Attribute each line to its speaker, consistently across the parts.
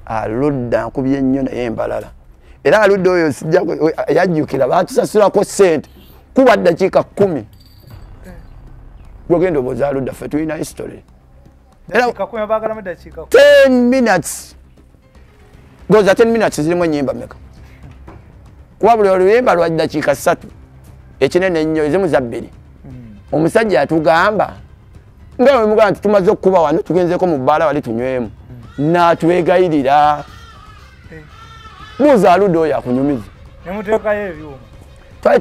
Speaker 1: Aludda nkubye nnyo naye embalala. Era aludda oyo sijja yajjukira batusasulako ssente kuba ddakiika 10. Gwogenda obooza aludda ffe tulina history. Era 10 minutes. Goza 10 minutes zirimu ennyimba mmeka? Kuba buli oluyimba lwa ddakiika 3 ekinene ennyo ezimu za 2. Omusajja atugamba nga we mugamba nti tumaze okuba wano tugenzeeko mu bbaala wali tunywemu n'atwegayirira. Buuza aludda oyo akunyumiza.
Speaker 2: Nemuteekayo ebyuma.
Speaker 1: Twali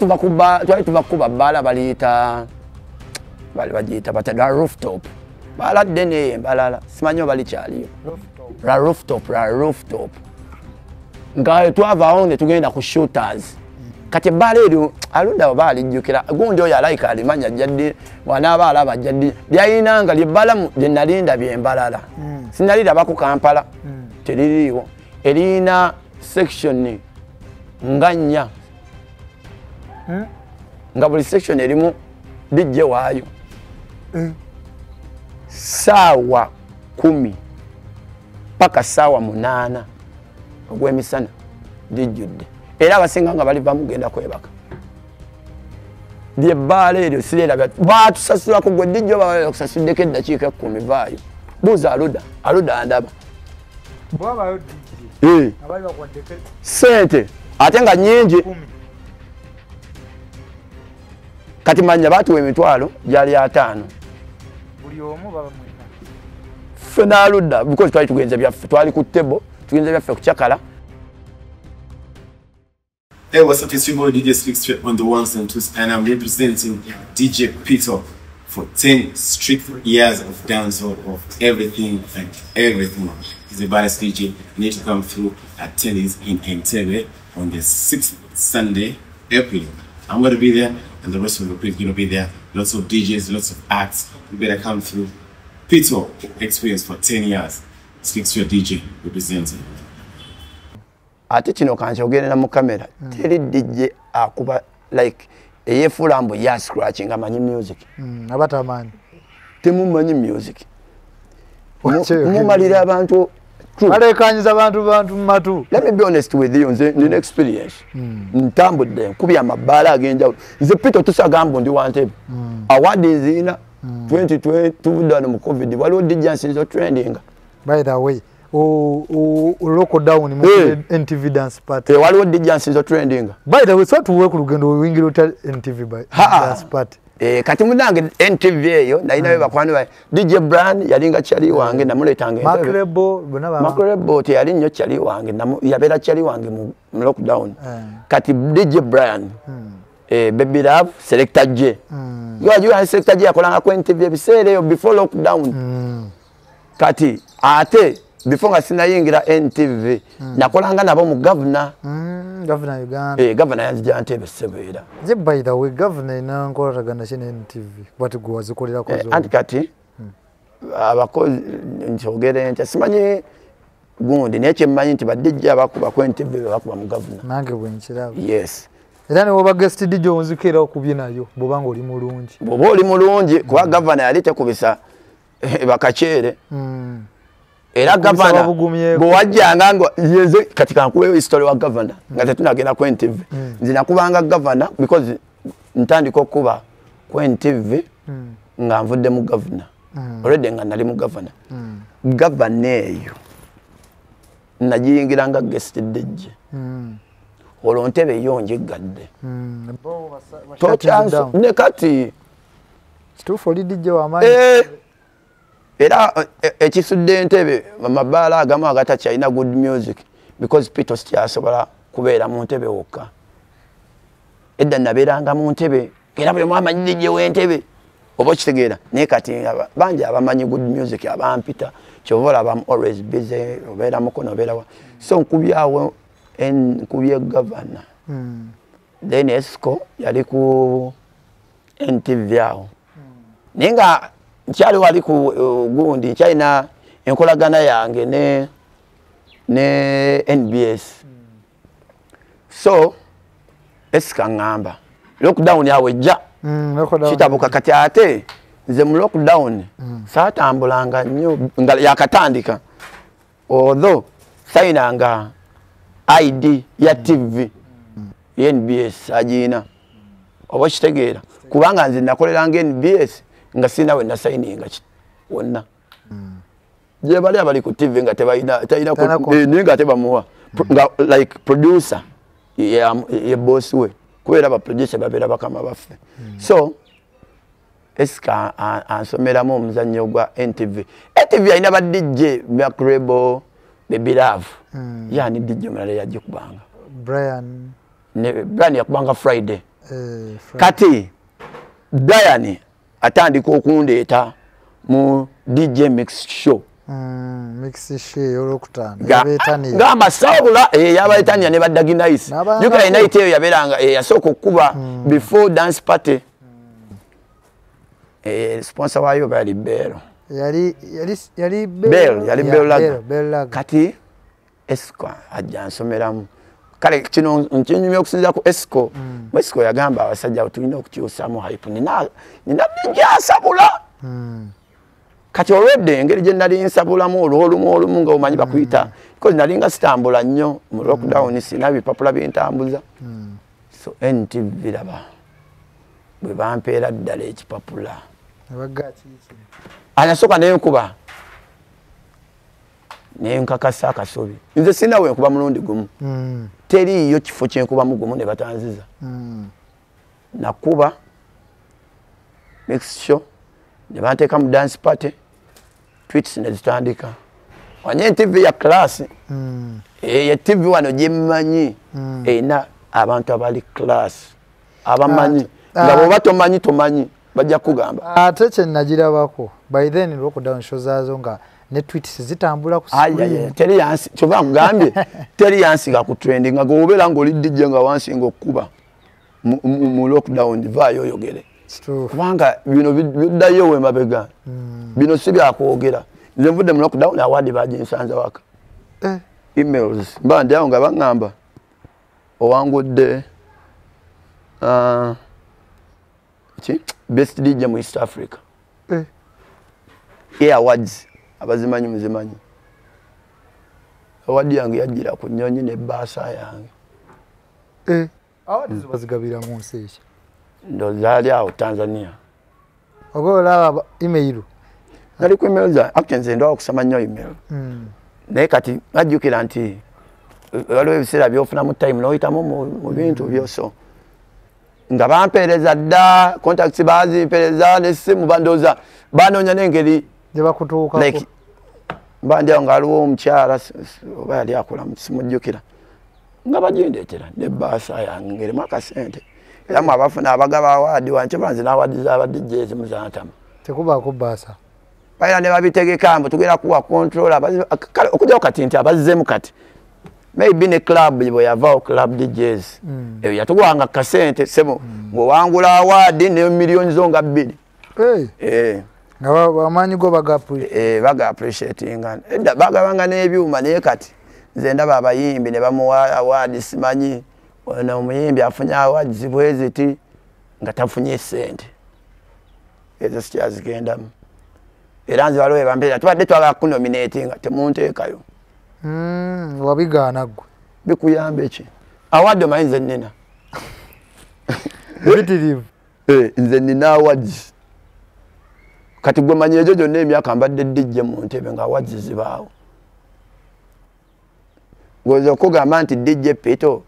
Speaker 1: tuva kuba bbaala bagiyita la rooftop. Baladde neyo embalala simanyi oba likyaliyo. La rooftop. Nga twavaawo ne tugenda ku shooters. Kati ebbaala eryo aludda oba alijjukira gundi oyo alayika alimanya jjaddi wanaaba alaba jjaddi lyayinanga lyebbaala gye nalinda byembalala. Sinaliraba ku Kampala teririiwo. Erina section nga 4. Nga buli section erimu DJ waayo. Saawa 10 paka saawa 8 ogw'emisana lijjudde. Era abasinga nga bali bamugenda kwebaka. Lyebbaala eryo sirerabya baatusasulako gwe DJ oba bakusasuddeko eddakiika 10 vaayo. Buuza aludda andaba.
Speaker 2: Bwabayo
Speaker 1: DJ.
Speaker 2: Abali bakwaddeko
Speaker 1: Sente ate nga nnyingi. Kati manya batuwa emitwalo gyali 5.
Speaker 2: Buli omu baba mwena.
Speaker 1: Ffe n'aludda because twali tugenze byaffe twali ku table tugenze byaffe kukyakala.
Speaker 3: Hey, what's up? It's your boy DJ Slick Straight on the ones and twos, and I'm representing DJ Peter for 10 strict years of dancehall, of everything and everything. He's a baddest DJ. You need to come through at 10's in Entebbe on the 6th Sunday, April. I'm going to be there, and the rest of the group going to be there. Lots of DJs, lots of acts. You better come through. Peter experience for 10 years. Slick Straight DJ representing.
Speaker 1: Ate kino kankyogera mu kamera teri DJ akuba like eyefulambo ya scratching amanyi music
Speaker 2: Abatamanyi
Speaker 1: temumanyi music mumalira abantu
Speaker 2: balekanyiza abantu matu.
Speaker 1: Let me be honest with you, nze experience ntambudde nkubya amabbaala ag'enjawulo nze Peter tusagamba ndi wantebe award nzina 2020 tuvudde mu covid waliwo DJ nsinzo trending.
Speaker 2: By the way lockdown mu NTV dance party.
Speaker 1: Waliwo DJ nsinzo trending.
Speaker 2: By the way, so tuwe ku lugendo wingira ota NTV dance party.
Speaker 1: Kati mudange NTV eyo nainayo bakwano ba DJ Brand yalinga chali wange namuletanga
Speaker 2: Makrebo bonaba
Speaker 1: Makrebo te yali nnyo chali wange yabera chali wange mu lockdown. Kati DJ Brand Baby Love Selector J you Selector J akolanga ku NTV ebiseera eyo before lockdown. Kati ate before nga sinayingira NTV nakolanga nabo mu governor
Speaker 2: Uganda
Speaker 1: governor yanzija Ntebe Sebeera.
Speaker 2: By the way, governor inankola ganda chine NTV but go wazikolera ko zo
Speaker 1: anti kati abakozi njogere nti simanyi gundi neche mmanyi nti badijja abakuba ku NTV bakuba mu governor
Speaker 2: nange bwenchira.
Speaker 1: Yes.
Speaker 2: Era ne woba guest DJ onzikira okubye nayo bobanga oli mulungi.
Speaker 1: Bobo oli mulungi kuba governor yali tekubisa bakachere. Era governor bo wajjanga ngo yeze katika nkuwe history wa governor nga tetunagenda ku NTV nzina kubanga governor because ntandiko kuba ku NTV nga nvudde mu governor already nga nali mu governor governor eyo najiyingiranga guest DJ olwo Ntebe yonje gadde to chance ne kati
Speaker 2: kitufu oli DJ wa mani
Speaker 1: era ekisudde Ntebe amabbaala agamu agatakyalina good music because Peter sikyasobola kubeera mu Ntebe wokka. Edda nabeeranga mu Ntebe era buli mwamanyi DJ w'Entebe oba okitegeera naye kati bangi abamanyi good music abampita kyova olaba always busy obeera mukono obeera so nkubyawo nkubye governor then Esco yali ku NTV awo naye nga nkyali wali ku gundi nkyalina enkolagana yange ne NBS so Esika ngamba lockdown yawe jja kitabuka kati ate nze mu lockdown saatambulanga nnyo nga yakatandika although sayinanga ID ya TV NBS ajina oba kitegeera kubanga nze nakoleranga NBS nga sina we na sayininga wonna je bali abali ku TV nga tebayina ninga tebamuwa like producer ye boss we kubera ba producer babera bakama baffe so eska ansomera mu muzanyo gwa NTV ayina ba DJ Makrebo Baby Love yani DJ mulala yaje kubanga
Speaker 2: Brian
Speaker 1: yakubanga Friday kati Brian atandika okundeeta mu DJ Mix Show
Speaker 2: Mix Show olokutana yabetani
Speaker 1: gamba sabula yabaletani ne badagi nice yuka night eyo yaberanga yasoko kuba before dance party sponsor wayo bali Bell yali Bell kati Esco ajansomeramu kale kino nkinyumya okusinza ku Esco Esco yagamba abasajja tulina okukyusamu hype nina njasabula kati olwedde engeri gye nali nsabulamu olumu nga omanyi bakuyita because nali nga sitambula nnyo mu lockdown sina bipapula bintambuza so NTV laba bwe bampeera ddala ekipapula anasooka nenkuba nenkakasa akasobi nze sina wenkuba mulundi gumu teriiyo kifo kyenkubamu gumu ne batanziza nakuba Mix Show ne banteeka mu dance party tweets ne zitandika wanye TV ya class ye TV wano gyemanyi erina abantu abali class abamanyi nga bwoba tomanyi bajja kugamba
Speaker 2: ate kye nagirabako by then lockdown show zaazo nga ne tweets zitambula ku screen
Speaker 1: teri yansi kyova mugambye teri yansi ga ku trending nga gobera ngoli DJ nga wansi ngokuba mu lockdown vayo oyogere kubanga bino biddayo we mabega bino si byakwogera nze nvudde mu lockdown awadi baginsanza waka emails mbandi awo nga baŋŋamba owangudde best DJ mu East Africa awards abazimanyi muzimanyi awadi yange yajjira ku nnyonyi ne baasa yange
Speaker 2: awards bazigabira mu nsi eki
Speaker 1: ndo zali awo Tanzania
Speaker 2: ogola email
Speaker 1: nali ku email za actually nze ndo okusoma nnyo email naye kati najjukira nti waliwo ebiseera byofuna mu time noyitamu mu bintu byoso nga bampeereza dda contacts bazimpeereza nesimu bandoza banoonya n'engeri
Speaker 2: gye bakutuukako
Speaker 1: like mbandi awo ngaaliwo omukyala oba yali akola simujjukira nga bagindeetera ne baasa yange ngerimu akasente era mu abafuna abagaba awaadi wanche banze n'awaadi z'abadde ezimu zantama
Speaker 2: tekubaako baasa
Speaker 1: bayira ne babitegeka mbu tugenda kuwa control kale okujjawo kati nti abazzeemu kati maybe ne club bwe yavaawo club DJs eyo yatuwanga kasente sebo ng'owangula awaadi ne millions zo nga 2
Speaker 2: nga bamaanyi go
Speaker 1: baga appreciatinga edda bagabanga n'ebyuma naye kati nze ndaba abayimbi ne bamuwa awaadi simanyi ono omuyimbi afunye awaadi zibweziti nga tafunye sente ezo sikyazigendamu era nze waliwo bampeera tubadde twagala kunominate nga temunteekayo
Speaker 2: wabigaana gwe
Speaker 1: bikuyamba ki awaadi omanyi nze nnina
Speaker 2: ebitirivu
Speaker 1: nze nnina awaadi kati gwe manyi egyo gyonna emyaka mbadde DJ mu ntebe nga awaadi zibaawo goza okugamba nti DJ Pito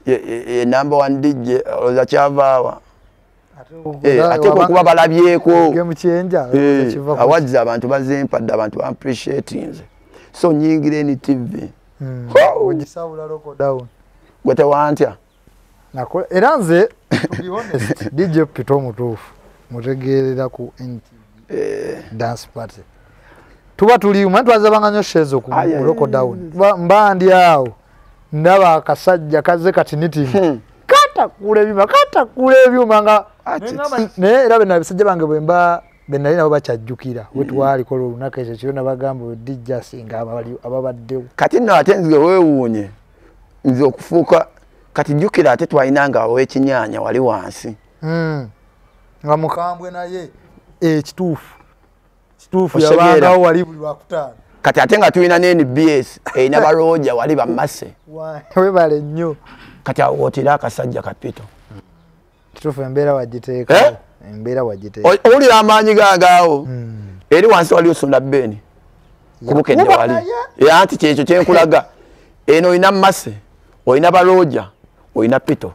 Speaker 1: ye number 1 DJ oza kyavaawa ate okuba balabyeko awaadi abantu bazempadde abantu bampreciatinze so nyingire ni TV
Speaker 2: ogisawula lockdown
Speaker 1: gwe tewantya
Speaker 2: era nze to be honest DJ Pito omutuufu mutegeerera ku NTV dance party tuba tuli mwe twazabanga nnyo shezo ku lockdown mbandi awo ndaba akasajja kaze katiniti kata kule ebyuma nga ne era bena bisajja bange bwemba benali nabo bakyajjukira wetwali kola olunaku ekyo kyona bagamba DJ singa ababaddewo
Speaker 1: kati nno ate nzige weewuunye nze okufuuka kati jjukira ate twalinanga ow'ekinyaanya wali wansi
Speaker 2: nga mukambwe naye kituufu yabangawo wali buli wakutaano
Speaker 1: kati ate nga tulina NBS erina baroja wali bamasse
Speaker 2: webale nnyo
Speaker 1: kati awotira akasajja kapito
Speaker 2: kituufu embeera wagiteeka embeera wagiteeka
Speaker 1: owulira amaanyi gagaawo eri wansi wali osunda beni kubukedde wali anti kyekyo kyenkulaga eno olina masse olina baroja olina pito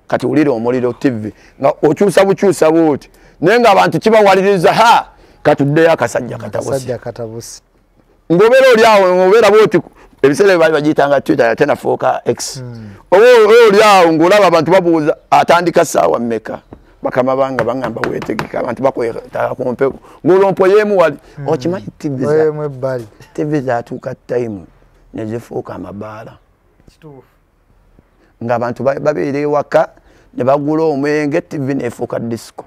Speaker 1: kati wulira omuliro TV nga okyusa bukyusa bwoti naye nga abantu kibawaliriza ha katuddeyo akasajja katabusi ng'obeera oli awo ng'obeera bwoti ebiseera bali bagiyitanga Twitter ate nafuuka X oba oli awo ng'olaba abantu babuuza atandika ssaawa mmeka bakama banga bangamba weetegeka abantu bakwetaaga ku mpewo ng'olompo yeemu wali okimanyi TV zaatuuka time ne zifuuka amabaala ng'abantu babeera ewaka ne bagula omwenge TV neefuuka disco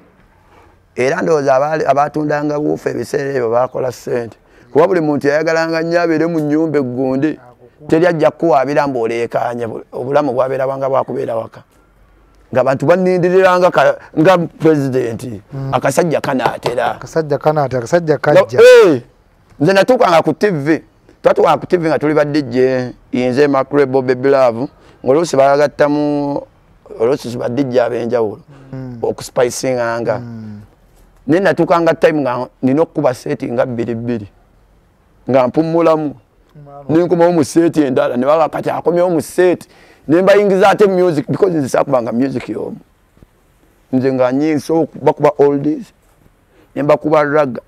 Speaker 1: era ndowooza abatundanga buufa ebiseera ebyo bakola ssente kuba buli muntu yayagalanga nnyo abeere mu nnyumba eggundi teri ajja kuwaabira mbuoleekaanye obulamu bwabeera bwanga bwakubeera waka ng'abantu banindiriranga nga pulezidenti akasajja kanaatera
Speaker 2: akasajja kajja
Speaker 1: nze natuukanga ku TV twatuukanga ku TV nga tuli badijje nze Makrebo Baby Love ng'oluusi bagagattamu oluusi badijje ab'enjawulo okuspicinganga naye natuukanga time nga nina okukuba seeti nga 2 nga mpummulamu nenkomawo mu seeti endala ne baba kati akomyewo mu seeti ne mbayingiza ate music because nze saakubanga music y'omu nze nga nyinso bakuba oldies ne mbakuba raga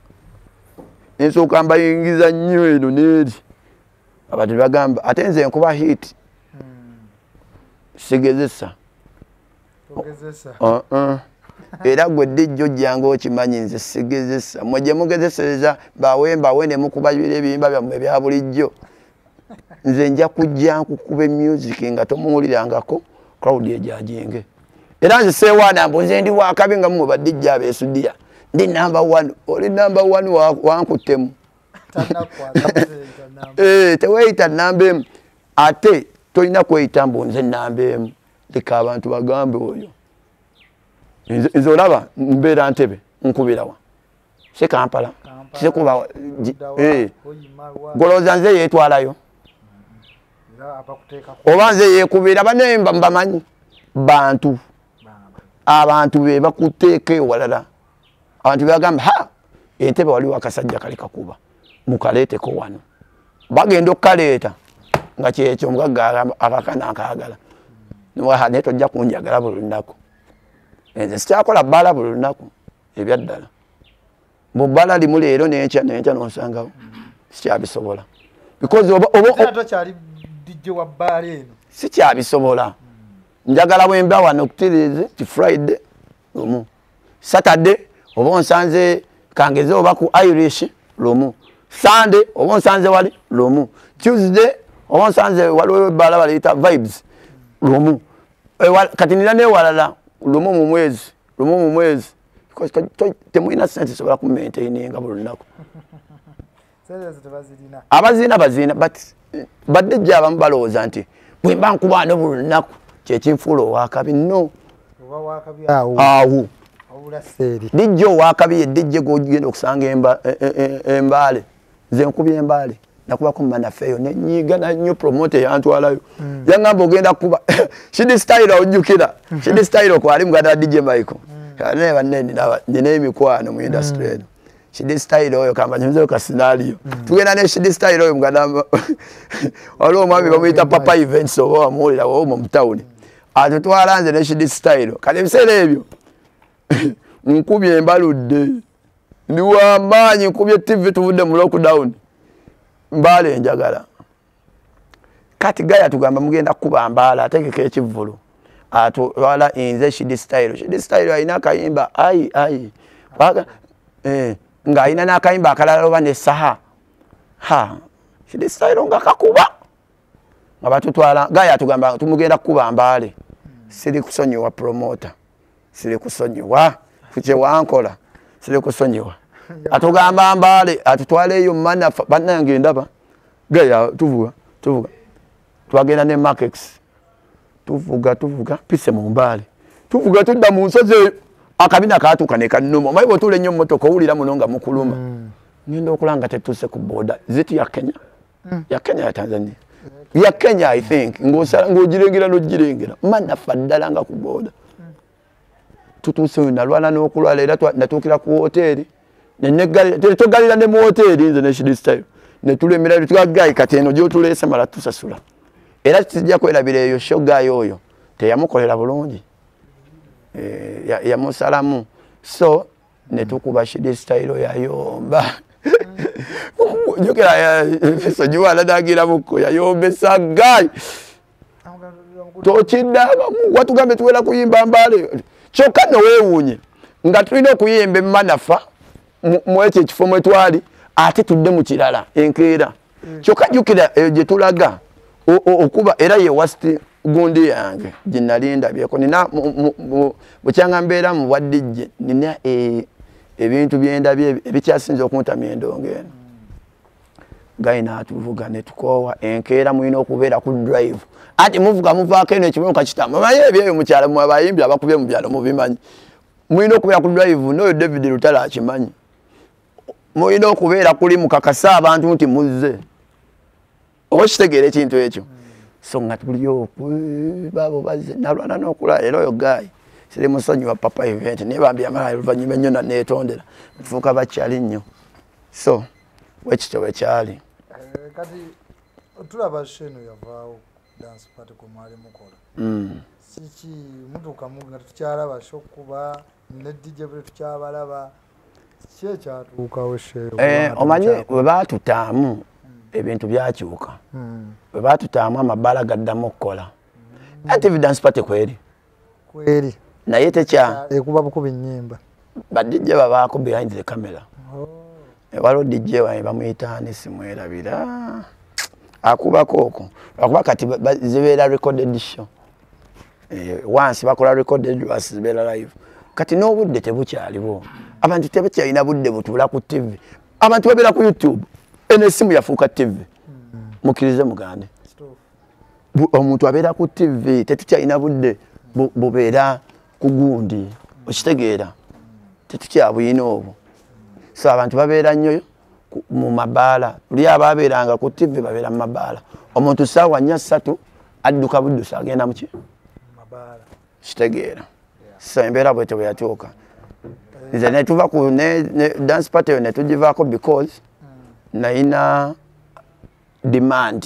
Speaker 1: nsooka mbayingiza nnyo eno n'eri abantu bagamba ate nze nkuba hit sigezesa era gwe dijjo ojjanga okimanyi nze sigezesa mwe gye mugezesereza bawe ne mukuba ebiyimba byammwe ebya bulijjo nze nja kujja nkukuba music nga tomuwulirangako crowd ejajinge era nze seewaana mbu nze ndi wakabi nga mmwe badijjo abeesudiya ndi number 1 oli number 1 wankuttemu teweeyita namba emu ate tolina kweyita mbu nze namba emu leka abantu bagambe oyo nze olaba mbeera Ntebe nkubirawa se Kampala kisekuba golooza nze yeetwalayo oba nze yeekubira bane mbamanyi bantu abantu be bakuteeka ewalala abantu bagamba ha Entebe waliwo akasajja kali kakuba mukaleeteko wano bagenda okukaleeta nga kyekyo omugagga akakana akaagala naye tojja kunjagala buli lunaku nze sikyakola bbaala buli lunaku ebyaddala mu bbaala limu leero n'enkya n'onsangawo sikyabisobola because sikyabisobola njagala bwe mba wano okutiriizi ti Friday lumu Saturday oba onsanze kangeze oba ku Irish lumu Sunday oba onsanze wali lumu Tuesday oba onsanze waliwo ebbaala baliyita vibes lumu kati nina neewalala lumu mu mwezi temulina sente sobola kumaintaininga buli lunaku abazina but badijja abamu balowooza nti bwe mba nkubaano buli lunaku kyekinfuula owakabi no awo dijja owakabi yedijje gogenda okusanga embaale nze nkubya embaale nakubako mumanafeeyo nenyiga nanyo promote yantwalayo yangamba ogenda kuba Shidi Style ojjukira Shidi Style kwali muganda DJ Michael ne banne nina emikwano mu industry eno Shidi Style oyo kamba nyizo ka scenario tugenda ne Shidi Style oyo muganda waliwo omwami bamuyita Papa Events oba wamuwulira wo mu town atutwala nze ne Shidi Style kale ebiseera ebyo nkubye embaludde ndi wamaanyi nkubye TV tuvudde mu lockdown Mbale njagala kati gaya tugamba mugenda kuba Mbala ategeka ekivvulu atwala inze Shidi Style alina akayimba ai baga nga alina n'akayimba akalala oba ne saha Shidi Style nga kakuba nga batutwala gaya tugamba tumugenda kuba Mbale siri kusonyiwa promoter siri kusonyiwa kuje wankola siri kusonyiwa atugamba Mbale atutwaleyo mana banange ndaba gaya tuvuga twagenda ne Makex tuvuga pise mu Mbale tuvuga tudda mu nsozi akabina kaatuka ne kanuma mayibo tule nnyo motoka owulira muno nga mukuluma ngenda okulanga tetuse ku boda ziti ya Kenya ya Kenya ya Tanzania ya Kenya I think ngosala ngojirengera no jirengera mana faddala nga ku boda tutuse nalwana n'okulwala era natukira ku hoteli tugalira ne mu hoteli nze ne shidi style ne tulemera tugagai kateno jo tulese mala tusasula era tijja kwerabira eyo shogayo oyo teyamukolera bulungi ya musalamu so ne tukuba shidi style yayomba jokera so juwala dagira buko yayombe sagai tochidaba watu gambe tuwela kuyimba mbale chokano weewunye nga tulina okuyimba manafa mwete kifomo twali ate tudde mu kirala enkeera chokajukira je tulaga okuba era ye wasti gundi yange jinalinda byeko nina bukyanga mbera mu wadije nina ebintu byenda ebikyasinze okuntamya endongo eno gaina atuvuga ne tukowa enkeera mulina okubeera ku drive ati muvaako eno ekibonoka kitamba maye ebyeyo mukyala mu abayimbi abakubye mu byalo mubimanyi mulina okubeera ku drive n'oyo David Lutala akimanyi mulina okubeera kuli mukakasa abantu nti muzze okitegeera ekintu ekyo so nga tuliyo babo bazze nalwana n'okulala era oyo gayi siri musonyi wa papa event nebambye amala oluvannyuma ennyo neetondera nfuuka bakyali nnyo so wekityo wekyali
Speaker 2: kati tulaba sheno yavaawo dance party ko mwali mukola siki mutuka nga tukyalaba shokuba ne DJ bwe tukyabalaba kye kyatuukawo shero
Speaker 1: omanyi bwe baatutaamu ebintu byakyuka bwe baatutaamu amabala gaddamu okukola TV dance party kweri naye tekya
Speaker 2: ekuba bukuba ennyimba
Speaker 1: badijje babaako behind the camera walo DJ wae bamuyita nisimwerabira akubako okwo akuba kati zibeera recorded show once bakola recorded was zibeera live kati n'obudde tebukyaliwo abantu tebakyalina budde butula ku TV abantu babeera ku YouTube enesimu yafuuka TV mukirize mugande omuntu abeera ku TV tetukyalina budde bubeera ku gundi okitegeera tetukyabuyina obwo so abantu babeera nnyo mu mabaala buli ababeeranga ku TV babeera mu mabaala omuntu saawa 4 adduka buddusa agenda muki
Speaker 2: mabaala
Speaker 1: kitegeera so embeera bwete bwe yatuuka nze ne tuva ku dance party ne tugivaako because naina demand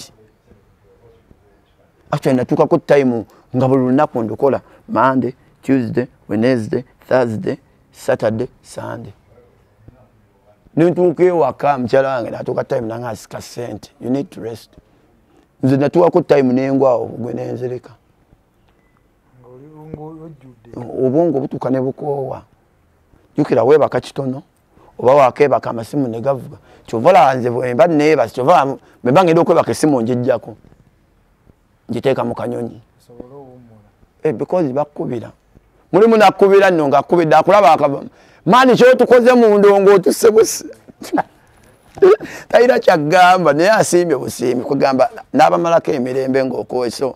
Speaker 1: actually natuuka ku time nga buli lunaku ndukola Monday, Tuesday, Wednesday, Thursday, Saturday, Sunday. Nintuuka ewaka mukyala wange natuuka time nange asika sente. You need to rest. Nze natuuka ku time nengwawo gwe nenzirika. Obwongo butuuka ne bukoowa. Jukira weebaka kitono oba wakeebaka amasimu ne gavuga. Kyovala nze bwemba neebasi kyova bwemba ngenda okwebaka essimu njijjako. Njiteeka mu kanyonyi. Because bakubira. Mulimu nakubira nno ngakubidde akulaba akaba. Mani kyo tukoze mu ndongo tusebusi. Taira kyagamba naye asimbye busimbi kugamba n'abamalako emirembe ng'okweso.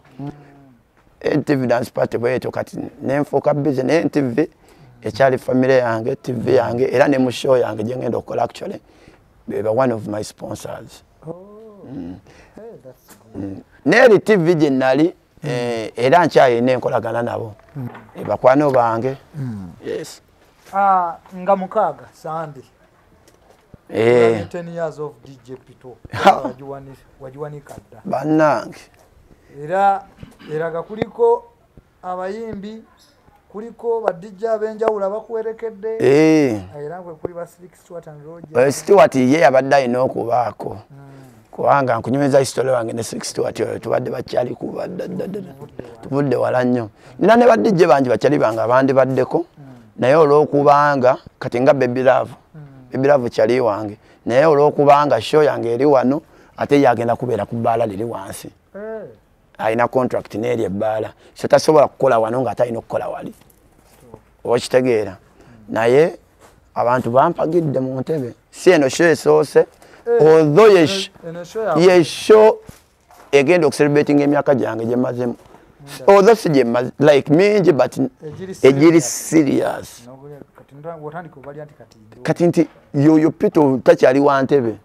Speaker 1: TV dance party bweto kati nenfuuka busy ne TV ekyali family yange TV yange era ne mu show yange gye ngenda okukola actually be one of my sponsors.
Speaker 2: Hey, that's good.
Speaker 1: Neri TV gye nali era nkyayina enkolagana nabo bakwano bange. Yes.
Speaker 2: Nga mukaaga Sunday. 10 years of DJ Pito. Wajiwanika dda.
Speaker 1: Bannange.
Speaker 2: Era kuliko abayimbi kuliko ba DJ abenjawulo abakuwerekedde. Era gwe kuli ba Stewart and Roger.
Speaker 1: Stewart ye yabadde alina okubaako. Kubanga nkunyumiriza history wange ne Stewart tubadde bakyali kubadde tuvudde wala nnyo. Nina ne ba DJ bangi bakyali bange abandi baddeko. Naye olw'okubanga kati nga Baby Love kyali wange. Naye olw'okubanga show yange eri wano ate yagenda kubeera ku bbaala liri wansi. Aina contract n'eri ebbaala. So tasobola kukola wano nga atalina okukola wali. Okitegeera. Naye abantu bampagidde mu ntebe. Si eno show esoose. Although ye show egenda okucelebrating emyaka gyange gye mazemu. although sije like mingi but ejiri serious kati nti yoyo Pito takyali wa Ntebe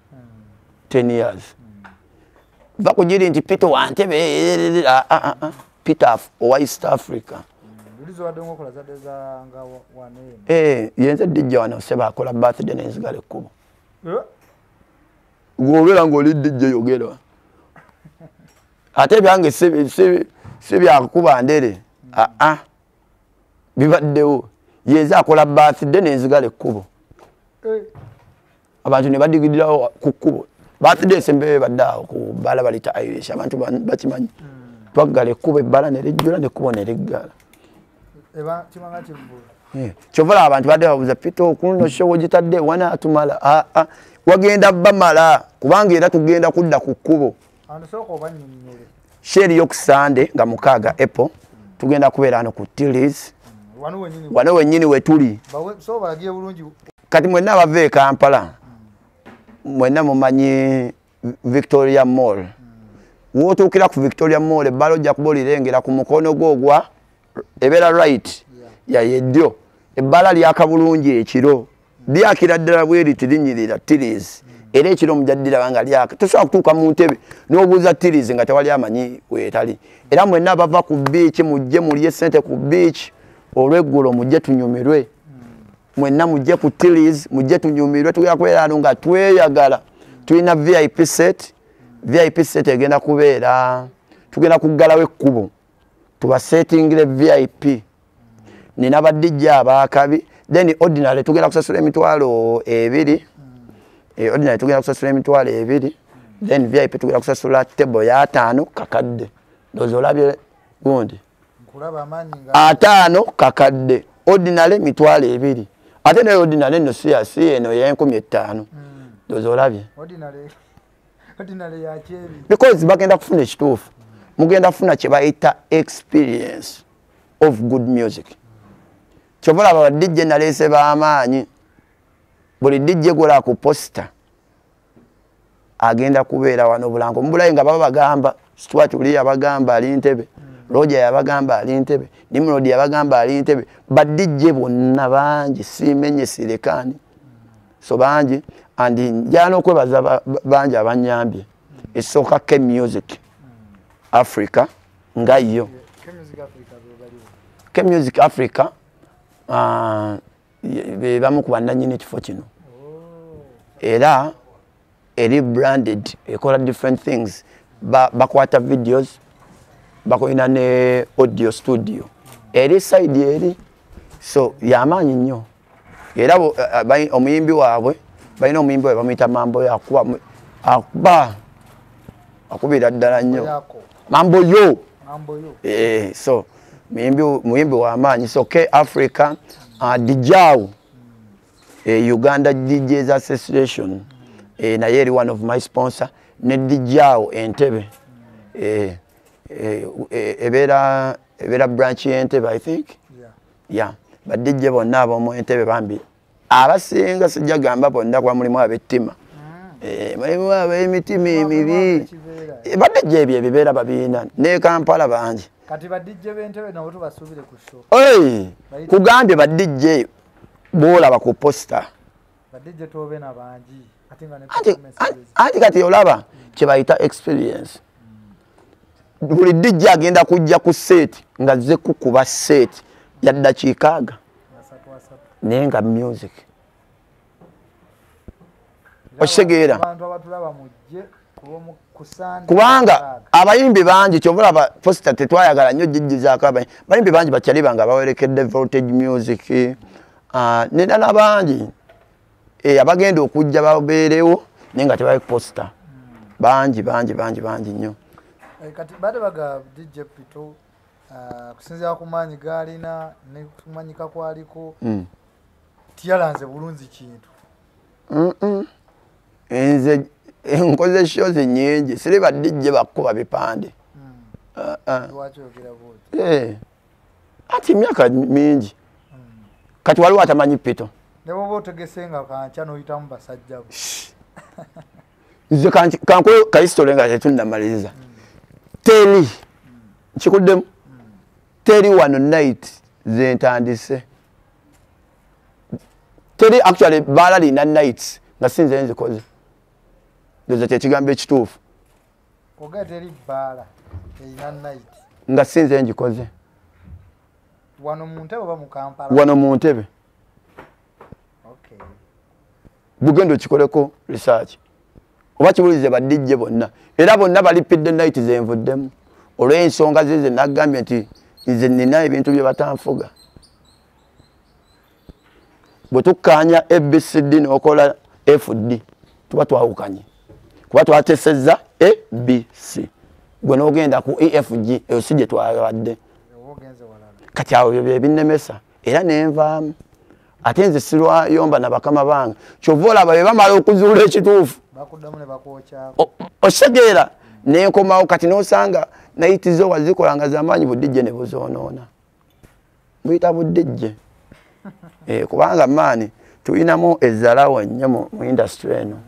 Speaker 1: 10 years va kujiri nti Pito wa Ntebe Peter wa East Africa yenze DJ wana seba akola birthday nenzigale kubo gwobera ngoli DJ yogera ate byange sebi akuba ndere bibaddewo yenze akola birthday nenzigale kubo abantu ne badigidira ku kubo birthday sembe baddawo ku bala balita Irish abantu bakimanyi twagale kubo ebbala ne lijjula ne kubo ne liggala
Speaker 2: kimanga kimbu
Speaker 1: chovala abantu badde babuza Pito kuno show gitadde wana atumala wagenda bamala kubanga era tugenda kudda ku kubo
Speaker 2: andisoko banyinyere
Speaker 1: sheri yokusande nga mukaga Apple tugenda kubeera ano ku Tillis wano wenyini wetuli
Speaker 2: so bagiye bulungi
Speaker 1: kati mwenna bave Kampala mwenna mumanyi Victoria Mall wotukira ku Victoria Mall ebbalo jja kubolirengera ku mukono gogwa ebera right ya yeddyo ebbala lyaka bulungi ekiro lyakira ddala bweri tirinyirira Tillis era ekiro mujaddira banga lyaka tosobola kutuuka mu Ntebe n'obuuza Tillis nga tewali amanyi weetali era mwenna bava ku beach mujje mulye ssente ku beach olw'eggulo mujje tunyumirwe mwenna mujje ku Tillis mujje tunyumirwe tugenda kubeera ano nga tweyagala tulina VIP set egenda kubeera tugenda kuggalawo ekkubo tubasetingire VIP nina badijja abakabi then ordinary tugenda kusasula emitwalo 2 ordinary tugenda kusasula emitwalo 2 then VIP tugenda kusasula table ya 5 kakadde dozolabye gundi
Speaker 2: nkulaba amanyi nga
Speaker 1: 5 kakadde ordinary mitwalo 2 ate ne ordinary no si eno ya 15 dozolabye
Speaker 2: ordinary ya chebi
Speaker 1: because bagenda kufuna ekituufu mugenda kufuna kye bayita experience of good music chovola ba DJ nalese bamaanyi buli DJ gola ku poster agenda kubeera wano bulango mbulayi nga baba bagamba Stuart uli yabagamba ali Ntebe Roger yabagamba ali Ntebe Nimrod yabagamba ali Ntebe ba DJ bonna bangi simenye sirekani so bangi and njana okwebaza bangi abanyambye esooka ke music Africa ngayo ke music Africa bamu kubanda nyini kifo kino era eri branded ekola different things bakwata videos bakoina ne audio studio eri side eri so yamanyi nnyo era omuyimbi waabwe balina omuyimbi waabwe bamuyita mambo akuba akubira ddala nnyo mambo yo so muyimbi wa maanyi so ke Africa Dijau Uganda DJs Association naye eri one of my sponsor ne Dijau Entebbe ebera branch Entebbe I think yeah but DJ bonna abomu Entebbe bambi abasinga sijja gamba bonna kwa mulimu abettima mulimu ab'emitima emibi badde jebye ebibeera babiina ne Kampala bangi
Speaker 2: kati ba DJ b'Entebbe nabo tubasubire ku show
Speaker 1: kugambye ba DJ bola ku poster
Speaker 2: ba DJ tobe na bangi
Speaker 1: ati kati olaba kye bayita experience buli DJ agenda kujja ku set nga zze kukuba set ya dakiika ga nenga music oshegeera
Speaker 2: abantu abatulaba mujje
Speaker 1: kubanga abayimbi bangi kyovola ba poster tetwayagala nnyo jijjizaako abayimbi bangi bakyali banga bawerekedde voltage music nena nabangi abagenda okujja babeerewo naye nga tebawe poster bangi nnyo
Speaker 2: kati bade baga DJ Pito kusinzira ku maanyi gaalina ne kumanyika kwaliko tiyalanze bulungi kintu
Speaker 1: enze nkoze shows nyingi siri ba DJ bakuba bipande ati myaka mingi kati waliwo atamanyi Pito
Speaker 2: nebo botegesenga kancha no yitamu basajja
Speaker 1: nze kanko ka history nga tetunamaliza teli chikuddemu teri wano night zentandise teri actually balali na nights nga sinze nzikoze ndoza kyekigambo ekituufu
Speaker 2: oga teri bala ina night
Speaker 1: nga sinze njikoze
Speaker 2: wano mu ntebe oba mu Kampala
Speaker 1: wano mu ntebe
Speaker 2: okay
Speaker 1: bugendo kikoleko research oba kibulize badijje bonna era bonna balipidde night zenvuddemu olw'ensonga zize nagambye nti nze nina ebintu bye batanfuga bwe tukkaanya ABCD n'okola FD tuba twawukanye kuba twatesezza ABC gwe n'ogenda ku EFG eyo si gye twabadde kati awo byo bye binnemesa era nenvaamu ate nze sirwayomba na bakama bange kyova olaba bye bamala okuzuula ekituufu
Speaker 2: bakuddamu ne bakwokyako
Speaker 1: osegeera nenkomawo kati n'osanga nayiti zo wazikolanga zamaanyi budijje ne buzoonoona buyita budijje kubanga maani tulinamu ezzalaawo nnyo mu industry eno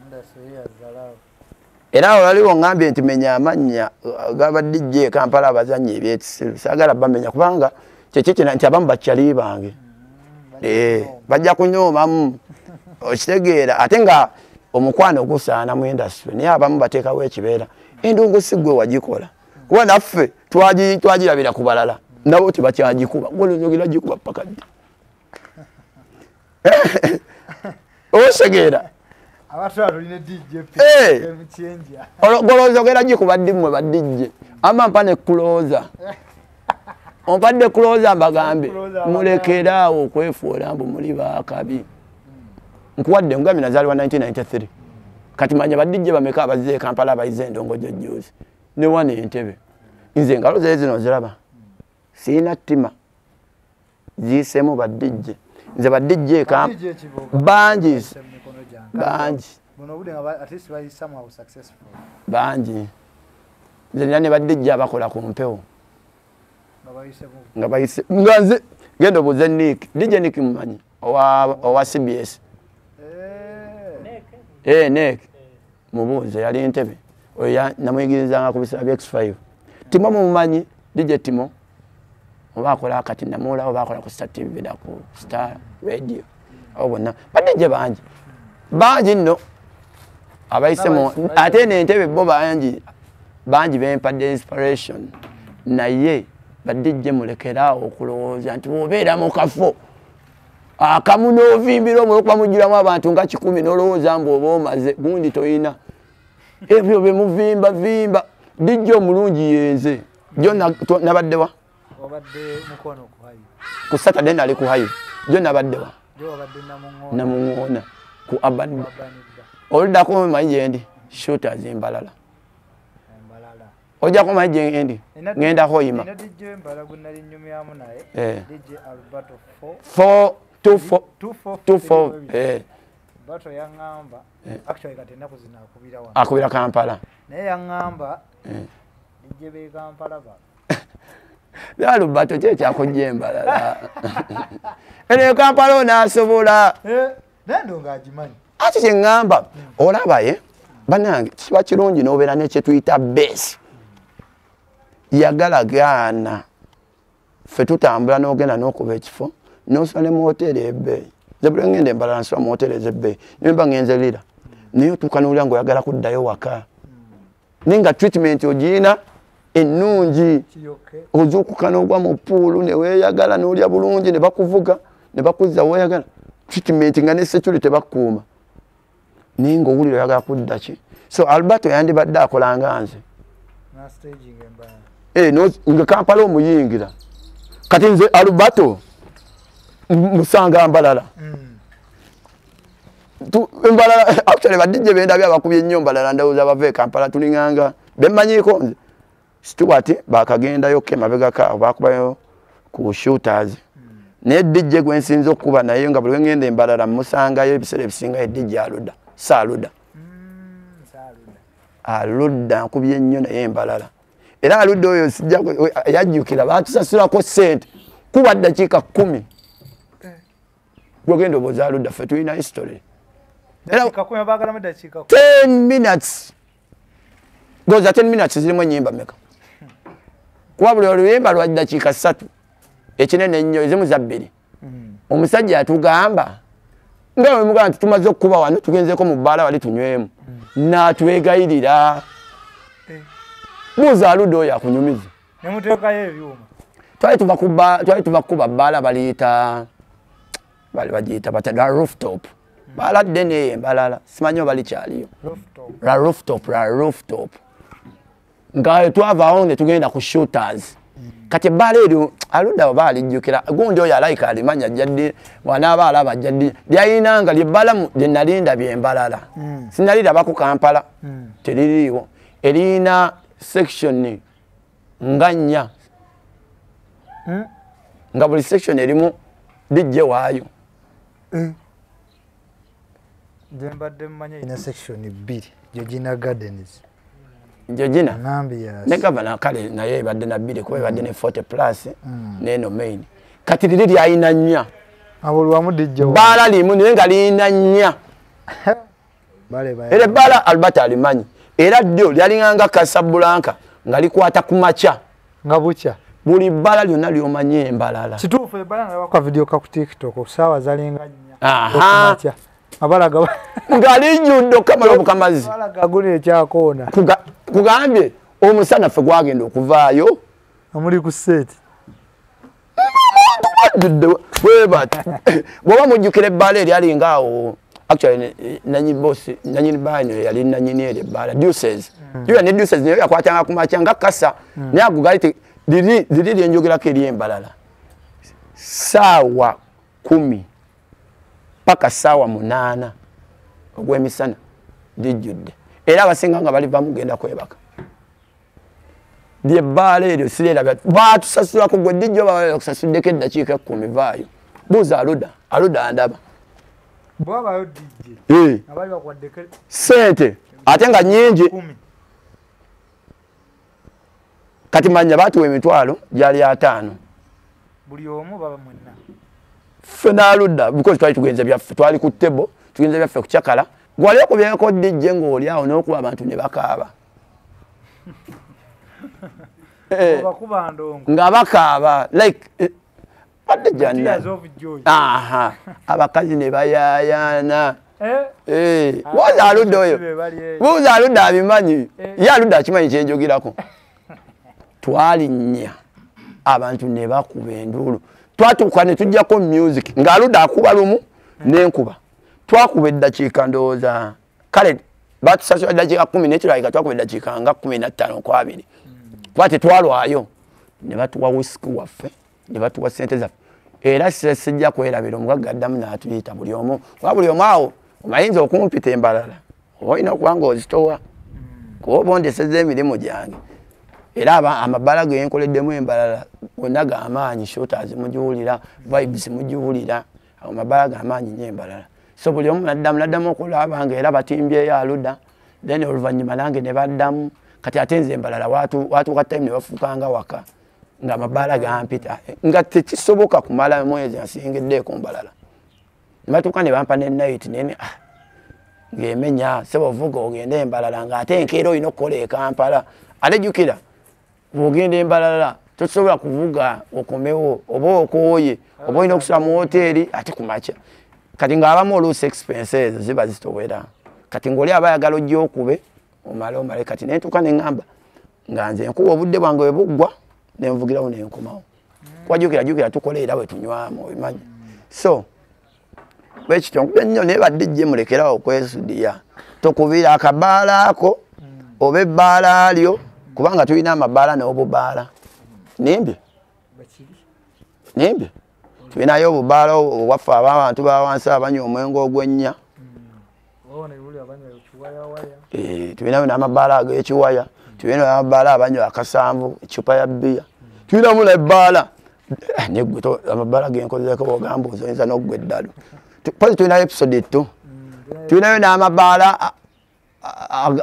Speaker 1: era awo waliwo ngambye nti menya amannya g'abadijje Kampala abazannya ebyekisiru saagala bamenya kubanga kyekikina nti abamu bakyali bange bajja kunyoomamu okitegeera ate nga omukwano gusaana mu industry naye abamu bateekawo ekibeera endongo si gwe wagikola kuba naffe twagirabira ku balala nabo tebakyagikuba golozogera gikuba paka ddi osegeera golozogera gikuba ddi mmwe badijje ama mpane kuloza ompadde kuloza mbagambe mulekeraawo okwefuula mbu muli bakabi nkuwadde ngami nazaalibwa 1993 kati manya badijje bameka abazize Kampala abayize endongo jjojjozi ne wane entebe nze engalo ze zino ziraba siina ttima ziisemu badijje nze badijje bangi nze nina ne badijje abakola ku mpewo nga bayise nga nze genda obuuze Nick DJ Nick mumanyi owa CBS Nick mubuuze yali ntebe oyo namuyigirizanga ku bisaba bya X5 Timo mumanyi DJ Timo oba akola akati namula oba akola ku Star TV da ku Star Radio awo bonna badijje bangi nno abayisemu ate n'entebe bo bangi bempadde inspiration naye badijje mulekeraawo okulowooza nti obeera mu kafo akamu n'ovimbira omulokwa mujjiramu abantu nga 10 n'olowooza mbu oba omaze gundi toyina ebyo bye muvimba dijje omulungi yenze jo nabaddewa ku Saturday nali ku hayo jo nabaddewa namuŋoona ku Urban oluddako manyi gyendi shooters Embalala ojja kumanyi gyendi ngenda hoyima 424
Speaker 2: bato yaŋŋamba actually kati ennaku zino
Speaker 1: akubira Kampala
Speaker 2: naye yaŋŋamba dijje be Kampala ba
Speaker 1: Lubato kyekyakujja Embalala ene Kampala onaasobola
Speaker 2: nendo ng'agimanyi
Speaker 1: ati kyeŋŋamba olabaye bannange kiba kirungi n'obeera nekye tuyita base yagalagaana ffe tutambula n'ogenda n'okuba ekifo n'osula ne mu hoteeri ebbeeyi nze buli ngenda Embalala nsula mu hoteeri ez'ebbeeyi naye mba ngenze lira naye otuuka n'owulira ng'oyagala kuddayo waka naye nga treatment ogiyina ennungi ozuukuka n'ogwa mu puulu ne weeyagala n'olya bulungi ne bakuvuga ne bakuzza weeyagala treatment nga ne security bakkuuma naye ng'owulira oyagala kudda ki so Alberto yandibadde akolanga nze nga Kampala omuyingira kati nze Alberto musanga Mbalala Mbalala actually badijje bendabye abakubye ennyo Mbalala ndowooza bava Kampala tulinganga bemmanyiiko nze Stuart bakagendayo kemabega kaabo bakubayo ku shooters naye dijje gwe nsinza okuba naye nga buli ngenda Embalala musangayo ebiseera ebisinga dijje Aludda nkubye ennyo naye Embalala era Aludda oyo sijja yajjukira batusasulako ssente kuba ddakiika 10 gwegenda obooza Aludda ffe tulina history era 10 minutes goza 10 minutes zirimu ennyimba meka kuba buli oluyimba lwa ddakiika 3 ekinene ennyo ezimu za bbiri omusajja atugamba nga bwe mugamba nti tumaze okuba wano tugenzeko mu bbaala wali tunywemu n'atwegayirira buuza Aludda oyo akunyumiza
Speaker 2: nemuteekayo ebyuma
Speaker 1: twali tuva kuba bbaala baliyita bagiyita bata la rooftop bbaala ddene eyo embalala simanyi oba likyaliyo la rooftop nga twavaawo ne tugenda ku shooters kati bbaala eryo Aludda oba alijjukira gundi oyo alayika alimanya jjaddi wanaaba alaba jjaddi lyayinanga lyebbaala lye nalinda byembalala sinaliraba ku Kampala teririiwo erina section nga 4 nga buli section erimu DJ waayo
Speaker 2: Jembadde mmanya ina section 2 Georgina Gardens
Speaker 1: Georgina
Speaker 2: Nambias
Speaker 1: ne gavana kale naye ebadde na 2 kuba ebadde ne 40 plus neno main kati liri lyayina 4
Speaker 2: abulwamu DJ
Speaker 1: bbaala limu naye nga liyina 4 era bbaala Albert alimanyi era ddyo lyalinganga Casablanca nga likwata ku makya
Speaker 2: nga bukya
Speaker 1: buli bbaala lyonna lyomanye embalala
Speaker 2: kituufu ebbala nga bakwa video ka ku TikTok saawa zalinga
Speaker 1: 4
Speaker 2: abalaga
Speaker 1: nga lijjudde okamala obukamazi
Speaker 2: abalaga guni ekyakoona
Speaker 1: kugambye omusana ffe gwagenda okuvaayo
Speaker 2: amuli ku seti
Speaker 1: bw'oba mujjukira ebbaala eryalinga awo actually nanyini baino yali nanyini eri ebbaala Deuces yuya ne Deuces naye yakwatanga ku makya nga kasa naye agugali liri lyenjogerako eryembalala saawa 10 paka saawa 8 ogw'emisana lijjudde era abasinga nga baliva mugenda kwebaka lyebbaala eryo sirerabya baatusasulako gwe dijjo bakusasuddeko eddakiika 10 vaayo buuza Aludda andaba
Speaker 2: bwabayo DJ abali bakwaddeko
Speaker 1: sente ate nga nnyingi kati manya baatuwa emitwalo gyali 5
Speaker 2: buli omu baba mwenna
Speaker 1: ffe n'Aludda because twali tugenze byaffe twali ku table tugenze byaffe ku kyakala gwali okubyeko DJ ng'oli awo n'okuba abantu ne bakaaba
Speaker 2: bakuba ndongo
Speaker 1: nga bakaaba like badde janna abakazi ne bayayaana buuza Aludda oyo buuza Aludda abimanyi ye Aludda akimanyi kyenjogirako twalinnya abantu ne bakuba enduulu twatuuka ne tujjako music nga Aludda akuba lumu n'enkuba twakuba eddakiika ndowooza kale batusasula eddakiika 10 nekirabika twakuba eddakiika nga 15 ku 2 kuba tetwalwayo ne batuwa whisky waffe ne batuwa ssente zaffe era sijja kwerabira omugagga addamu n'atuyita buli omu kuba buli omu awo omayinza okumpita embalala olina okuba ng'ozitowa kuba oba ondeseza emirimu gyange era amabala ge yenkoleddemu embalala gonna g'amaanyi shooters mugiwulira vibes mugiwulira amabala g'amaanyi nnyo embalala so buli omu naddamu okulaba nga era batimbyeyo Aludda then oluvannyuma nange ne baddamu kati ate nze embalala watuuka time ne bafuukanga waka nga amabala gampita nga tekisoboka kumala mwezi asingiddeeko mbalala ne batuuka ne bampa ne night nene ng'emenya sebo vuga ogende embalala ng'ate enkeera olina okukola e Kampala ate jjukira bw'ogenda embalala tosobola kuvuga okomewo oba okooye oba olina okusula mu hoteeri ate ku makya kati ng'abamu oluusi expenses ziba zitowera kati ng'oli aba ayagala ojja okube omale kati nentuuka ne ŋŋamba nga nze nkuba obudde bwange bwe buggwa ne nvugirawo ne nkomawo kuba jjukira tukola era bwe tunywamu obimanyi so bwekityo nkubye nnyo naye badijje mulekerawo okwesudiya tokubira akabaala ako oba ebbaala lyo kubanga tulina amabaala n'obubaala nimbye tulinayo obubaala obwaffe abantu bawansi abanywa omwenge ogw'ennya tulinayo n'amabaala ag'ekiwaya tulinayo n'amabaala abanywa akasanvu ecupa ya bbiya tulinamu nebbaala negwe amabaala genkozeko bwogamba oyinza n'oggwa eddalu pozi tulinayo episode 2 tulinayo n'amabaala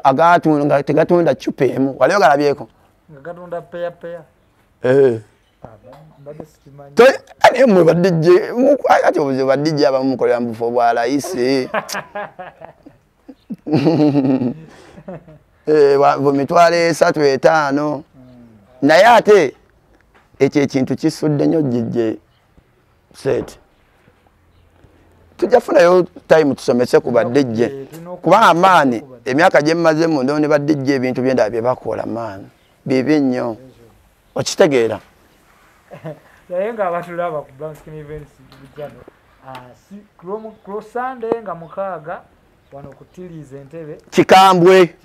Speaker 1: agatunda tegatunda cupa emu wali ogalabyeko mwe badijje ati obuzibu badijje abamu mukolera mu bufo bwa layisi bu mitwalo 3 5 naye ate ekyo ekintu kisudde nnyo DJ set tujafunayo time tusomese ku ba DJ kuba amaani emyaka gye mmaze mu ndo ne ba DJ ebintu byenda bye bakola maani bibi nnyo okitegeera
Speaker 2: naye nga abatulaba ku Brown Skin Events bijano ku Sunday nga mukaaga wano kutiliza entebe
Speaker 1: Kikambwe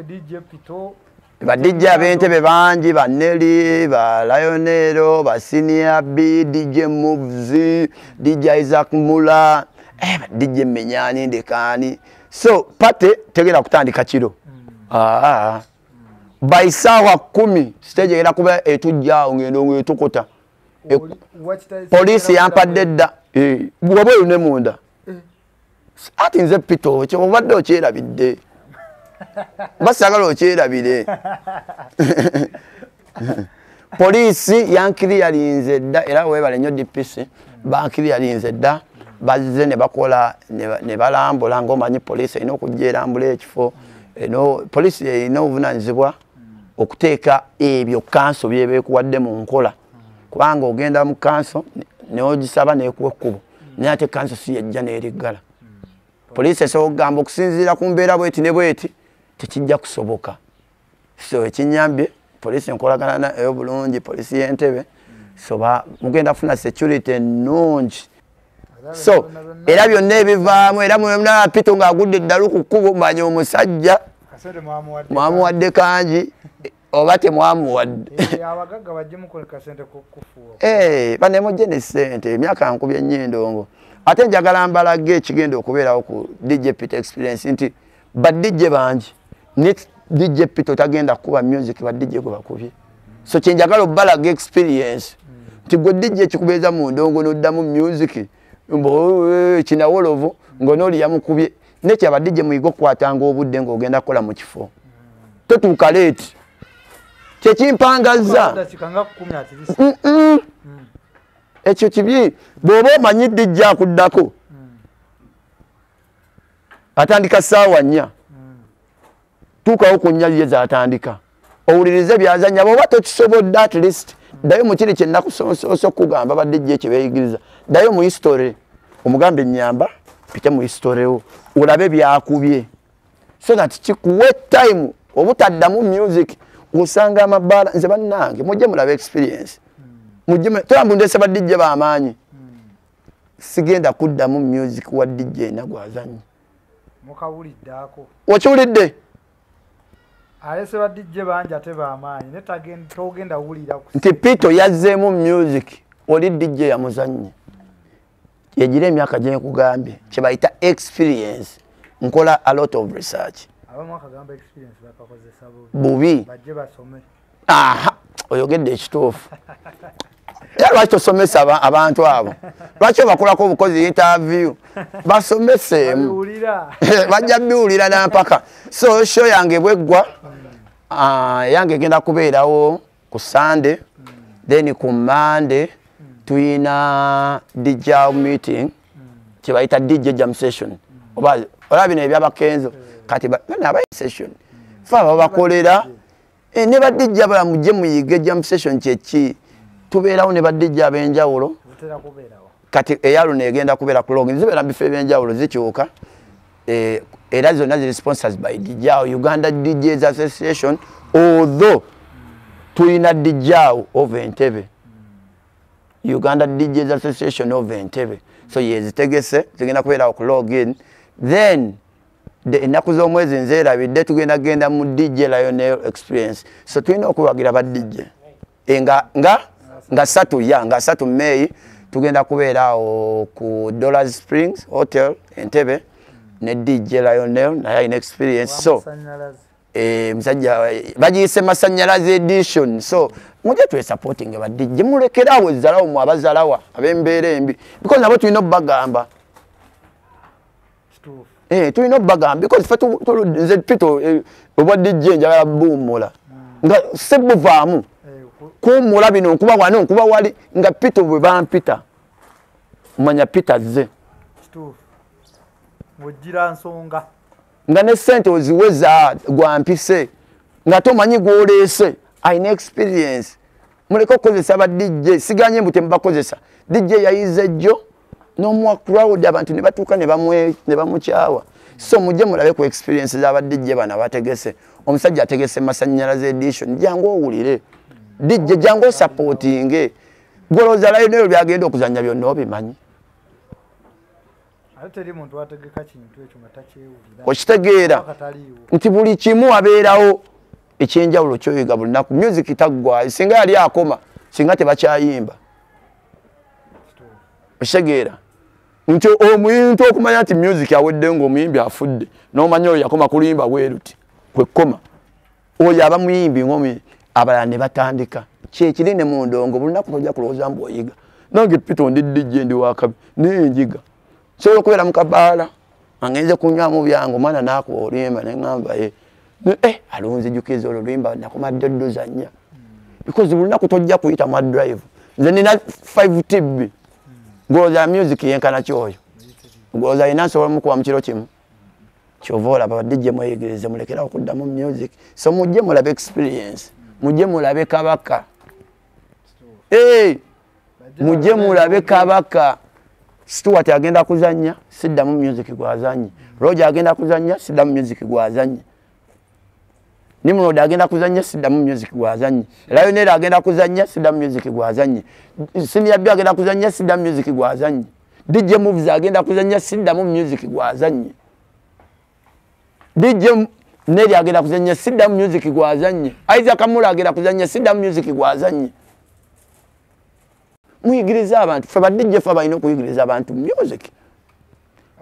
Speaker 2: DJ Pito
Speaker 1: ba DJ ab'entebe bangi ba Nelly ba Lionel ba Senior B DJ Moves DJ Isaac Mula DJ Menyani Ndekani so pate tegera kutandika kiro by sawa 10 stage era kuba etujja ngendo ngetukota police yampadde dda bwoba olune munda ati nze Pito kyo obadde okyerabidde basagala okyerabire police yankiri yalinze dda era webale nnyo DPC bankiri yalinze dda bazze ne bakola ne balambula ng'omanyi police erina okujja erambula ekifo eno police erina obuvunanyizibwa okuteeka ebyo kanso byebeekuwadde mu nkola kubanga ogenda mu kanso neogisaba neekuwa ekkubo naye ate kanso si yejja n'eriggala police esobola okugamba okusinziira ku mbeera bweti ne bweti tekijja kusoboka so ekinyambye police enkolagana eyo bulungi police y'Entebbe so mugenda kufuna security ennungi so era byonna ebivaamu era muna Pito ng'agudde eddalu ku kkubo manya omusajja mwamuwadde kangi oba temwamuwadde
Speaker 2: abagagga bajjemu ku kasente kufuwa
Speaker 1: banemujje ne ssente emyaka nkubye nnyendongo ate njagala mbalage ekigenda okubeerawo ku DJ Pito experience nti ba DJ bangi ne DJ Pito tagenda kuba music ba DJ gwe bakubye so kyenjagala obbalaga experience nti gwe DJ ekikubeeza mu ndongo n'oddamu music mbo kinawolovu ng'onooli yamukubye nekyo aba DJ muyiga okukwatanga obudde ng'ogenda kukola mu kifo totuuka leeti kyekimpangaza ekyo kibi bw'oba omanyi DJ akuddako atandika ssaawa 4 tuukawo ku 4 ye zaatandika owulirize byazanya bw'oba tokisobodde at least dayo mu kiri kyennaku okugamba ba DJ kye beeyigiriza dayo mu history omugambe ennyamba pite mu history wo olabe byakubye so that kikuwe time obutaddamu music usanga amabala nze bannange mujje mulabe experience mujje tuyambundese ba DJ b'amaanyi sigenda kuddamu music wa DJ nagwazanyi
Speaker 2: mukawuliddako
Speaker 1: okiwulidde
Speaker 2: alese ba DJ banja ate b'amaanyi ne togenda wulira
Speaker 1: nti Pito yazzeemu music oli DJ yamuzannyi yegira emyaka gye nkugambye kye bayita experience nkola a lot of research bubi oyogedde ekituufu era lwaki tosomesa abantu abo lwaki obakolako obukozi interview basomeseemu bajja biwulira nampaka so show yange bweggwa yange egenda kubeerawo ku Sunday then ku Monday tuyina DJ meeting kye bayita DJ jam session oba bino ebyabakenzo kati aba session fa babakolera ne ba DJ abala mujje muyige jam session kyeki tubeerawo ne ba DJ ab'enjawulo kati eyalo negenda kubeera ku log zibeera bife ebyenjawulo zikyuka era zonna ziri sponsors by DJ Uganda DJs Association although tuyina DJ of Entebbe Uganda DJs Association of Entebbe so yezitegese zigenda kubeera ku log in then ennaku z'omwezi nzeerabidde tugenda genda mu DJ Lionel experience so tulina okuwagira ba DJ nga 3 May tugenda kubeerawo ku Dollars Springs Hotel Entebbe ne DJ Lionel naye alina experience so musajja bagiyise Masanyalaze edition so mujje twe supporting ba DJ mulekerawo ezzalawo mu abazalawa ab'embeera embi because nabo tulina obbagamba tulina obbagamba because nze Pito obwa DJ njagala buumula nga sebuvaamu kuumula bino nkuba wano nkuba wali nga Pito bwe bampita manya Peter ze
Speaker 2: mugira nsonga
Speaker 1: nga ne sente oziweza gwampise nga tomanyi gwoleese ayina experience muleke okukozesa aba DJ siganye mbu temubakozesa DJ yayize jjo n'omuwa crowd abantu ne batuuka ne bamukyawa so mujje mulabe ku experience z'aba DJ bana bategese omusajja ategese masannyalaze edition jangu owulire DJ jangu supporting goloza Lionel byagenda okuzanya byonna obimanyi
Speaker 2: ateri muntu ategeka kintu ekyo matakyewulira
Speaker 1: okitegeera nti buli kimu abeerawo ekyenjawulo kyoyiga buli naku music taggwayo singa yali akoma singa tebakyayimba okitegeera nti omuyintu okumanya nti music awedde ng'omuyimbi afudde n'omanya oyo yakoma kulimba bweruti kwekoma oyo aba muyimbi ng'omuyimbi abalala ne batandika kyekiri ne mu ndongo buli naku tojja kulowooza mbu oyiga nange Peter ndi DJ ndi wakabi nenjiga sobola okubeera mu kabaala angenze kunywamu byange omwana naakuwa olimba ne ŋŋamba alonze jukiza olulwimba nakomadde dduzanya because buli naku tojja kuyita mu drive nze nina 5 TB ngoloza music yenkana kyoyo ngoloza ina nsobola mukuwa mu kiro kimu kyova olaba badijje mweyegereze mulekera okuddamu music so mujje mulabe experience mujje mulabe kabaka mujje mulabe kabaka Stuart agenda kuzanya siddamu music gwazanye Roger agenda kuzanya siddamu music gwazanye Nimrod agenda kuzanya siddamu music gwazanye Lionel agenda kuzanya siddamu music gwazanye Senior B agenda kuzanya siddamu music gwazanye DJ Moves agenda kuzanya siddamu music gwazanye DJ Neri agenda kuzanya siddamu music gwazanye Isaac Kamula agenda kuzanya siddamu music gwazanye muyigiriza abantu fe badijje fe balina okuyigiriza abantu music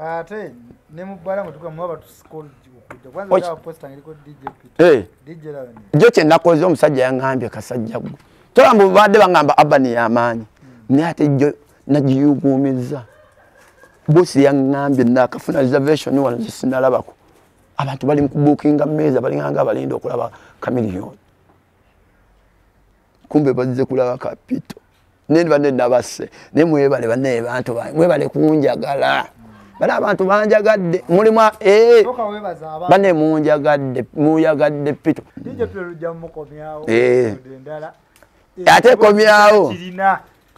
Speaker 2: ate ne mubala mutuka mwaba tu school okudde kwanza ya posta ngiliko DJ Peter DJ lawe
Speaker 1: jo kye nakoze omusajja yangambye kasajja gwo tolambu badde bangamba abani y'amaanyi ne ate jo najiyugumiza bosi yangambye nakafuna reservation wano zisinalabako abantu bali mu bookinga meza balinganga balinda okulaba Chameleone kumbe bazze kulaba Kapito nene bane nabase ne mwebale bane bantu mwebale kunjagala bala abantu banjagadde mulimu
Speaker 2: toka webaza abantu
Speaker 1: bane munjagadde muyagadde Pito
Speaker 2: DJ Pito lujja mukomyawo
Speaker 1: ndala ate komyawo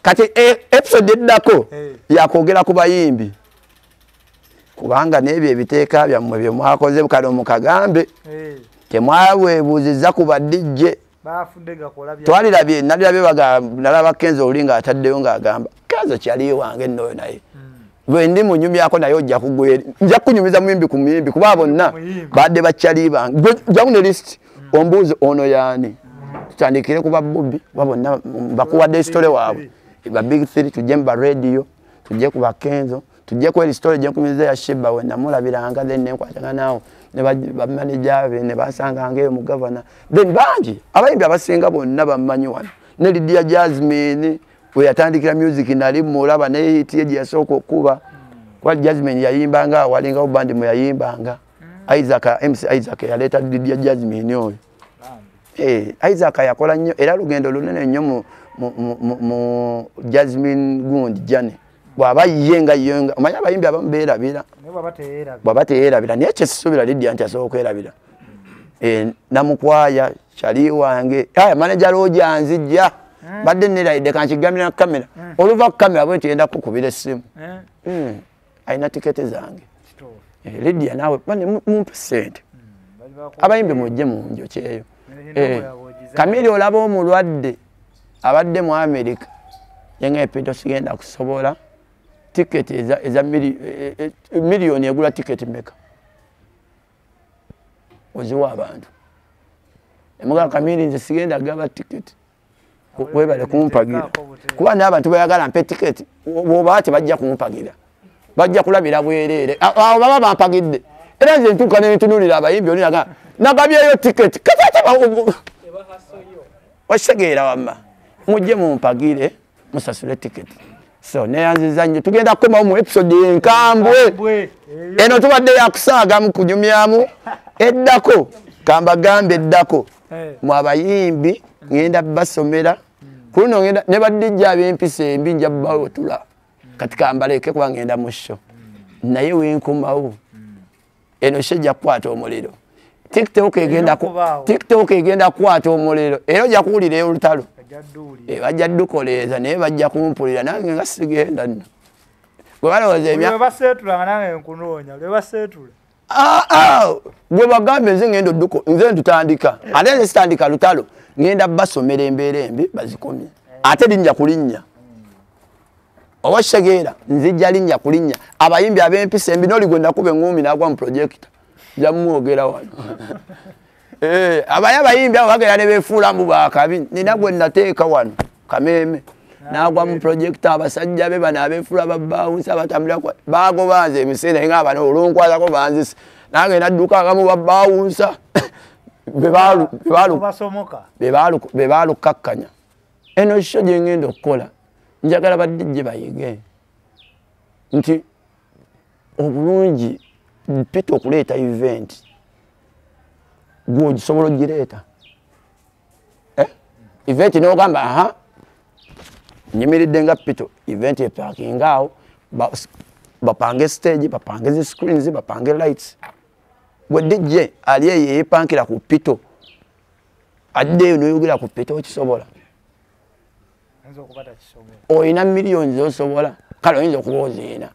Speaker 1: kati episode eddako yakogera ku bayimbi kubanga nebyo ebiteeka byammwe bye mwakoze kale omukagambe temwaweebuuziza ku badijje
Speaker 2: bafundega kola bya
Speaker 1: twalirabye nalirabye nalaba Kenzo olinga ataddeyo ng'agamba Kenzo kyali wange nnoyo naye bwe ndi mu nyumya yako nayo ojja kugwera nja kunyumiza muyimbi ku muyimbi kuba bonna badde bakyali bange jamu ne list ombuuzi ono yaani tutandikire kuba Bobby babonna bakuwadde story waabwe ba Big 3 tujje mba radio tujje kuba Kenzo tujje ku story je nkumiza ya Sheba we namulabiranga then nenkwatanga nawo ne ba manager be ne basanga ngeyo mu governor then banji abayimbi abasinga bonna bamanyi wano ne Lydia Jasmine we yatandikira music nali mulaba ne hit ye yasoko okuba kwa Jasmine yayimbanga walinga ubandi mu yayimbanga Isaac MC Isaac yaleta Lydia Jasmine oyo Isaac yakola nnyo era lugendo lunene nnyo mu Jasmine Gundi Jane bwaba yenga omanya abayimbi abamubeerabira bwabateerabira naye kyesisubira Lydia nti asobola okwerabira namukwaya kyali wange manager Roja nzijja badde neraide kankigamira kamera oluva kamera bwe tuyenda kukubira essimu ayina tiketi zange Lydia nawe bane mumpe sente abayimbi mujje munjo kyeyo Kamili olaba omulwadde abadde mu America yenga Peter sigenda kusobola tiketi eza milioni egula tiketi meka oziwa abantu emuga Kamili nze sigenda gaba tiketi webale kumpagira kuba n'abantu bayagala mpe tiketi bw'obaate bajja kumpagira bajja kulabira bwerere awo baba bampagidde era nze ntuuka ne ntunulira abayimbi oli nagabyeyo tiketi okitegeera wamma mujje mumpagire musasule tiketi so neyanziza nnyo tugenda kukomawo mu episode enkambwe eno tubadde yakusaaga mu kunyumyamu eddako kambagambe eddako mu abayimbi ngenda basomera kuno ngenda ne badijja ab'empisa embi nja bawotula kati kambaleke kuba ngenda mu show naye wenkomawo eno shejja kukwata omuliro TikTok egenda kukwata omuliro era ojja kuwulira olutalo
Speaker 2: bajja
Speaker 1: dukoleeza naye bajja kumpulira nange nga sigenda nno gwe balowooza gwe bagambe nze ngenda nze ntutandika ate nze sitandika lutalo ngenda basomera embeera embi bazikomye ate linnya kulinnya oba kitegeera nzijja linnya kulinnya abayimbi ab'empisa embi n'oli gwe nakuba eŋŋumi n'agwa mu projekita nja mumwogera wano abayimbi abo bagenda ne beefuula mbu baakabi nina gwe nateeka wano Kameme n'agwa mu projekita abasajja be bano abeefuula babbawunsa batambula baagobanze ebiseera nga bano olwonkwatako banzise nange nadduka agamu babbawunsa be baalukakkanya eno kyo gye ngenda okukola njagala badijje bayige nti obulungi Peter okuleeta event gwe ogisobola ogireeta event n'ogamba aha nyimiridde nga Peter event eparking awo bapange stage bapange zi screens bapange lights gwe DJ ali yeepankira ku Peter addeyo n'oyogera ku Peter okisobola oyina millions zosobola kale oyinza okuba oziina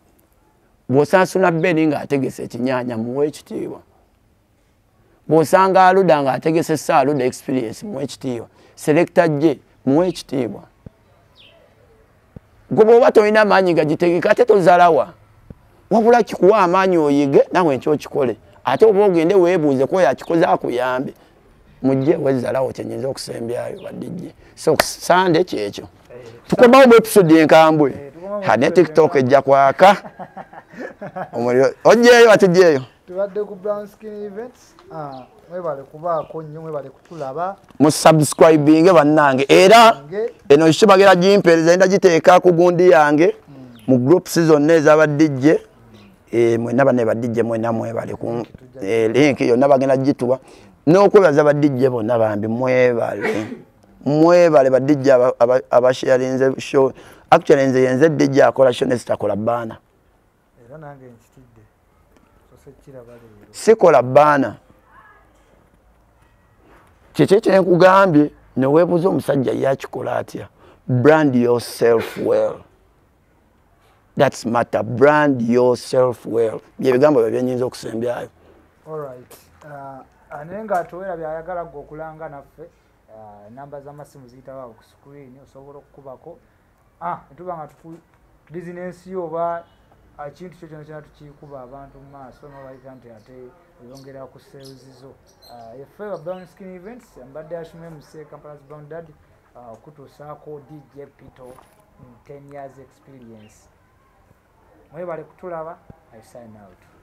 Speaker 1: bw'osansula Beni ng'ategese ekinyanya muwe ekitiibwa bw'osanga Aluda ng'ategese Aluda experience muwe ekitiibwa selector gye muwe ekitiibwa gwe bw'oba tolina amaanyi gagitegeka ate tozalawa wabula kikuwa amaanyi oyige nawe nkyo okikole ate oba ogende weebuuze ko yakikoze akuyambe mujje wezalawo kyenyinza okusembyayo badijje so Sunday kyekyo tukomawo mu episode enkambwe ne TikTok ejja kwaka omuliro ojjeeyo atujjeeyo
Speaker 2: tubadde ku Brown Skin Events mwebale kubaako nnyo mwebale kutulaba
Speaker 1: mu subscribing bannange era eno kibagera gimpeereza enda giteeka ku gundi yange mu groups zonna ez'abadijje mwena bane badijje mwena mwebale ku link yonna bagenda gituwa n'okwebaza badijje bonna bambi mwebale badijje abasharinze show actually nze yenze DJ akola show ne sitakola baana
Speaker 2: era nange nkitidde so sekiraba leero
Speaker 1: sikola baana kye nkugambye ne weebuuza omusajja yakikola atya brand yourself well that's matter brand yourself well bye bigambo bye byenyinza okusembyayo
Speaker 2: alright ane nga atowera byayagala gwe okulanga naffe namba z'amasimu ziyitawo ku screen osobola okukubako netuba nga bizinensi yo oba kintu kyo kyona kyona tukikuba abantu mu maaso n'obayita nti ate oyongera ku sales zo effe ba Brown Skin Events mbadde Ashimwe Muse Kampala's Brown Dad okutuusaako DJ Peter 10 years experience mwebale kutulaba I sign out.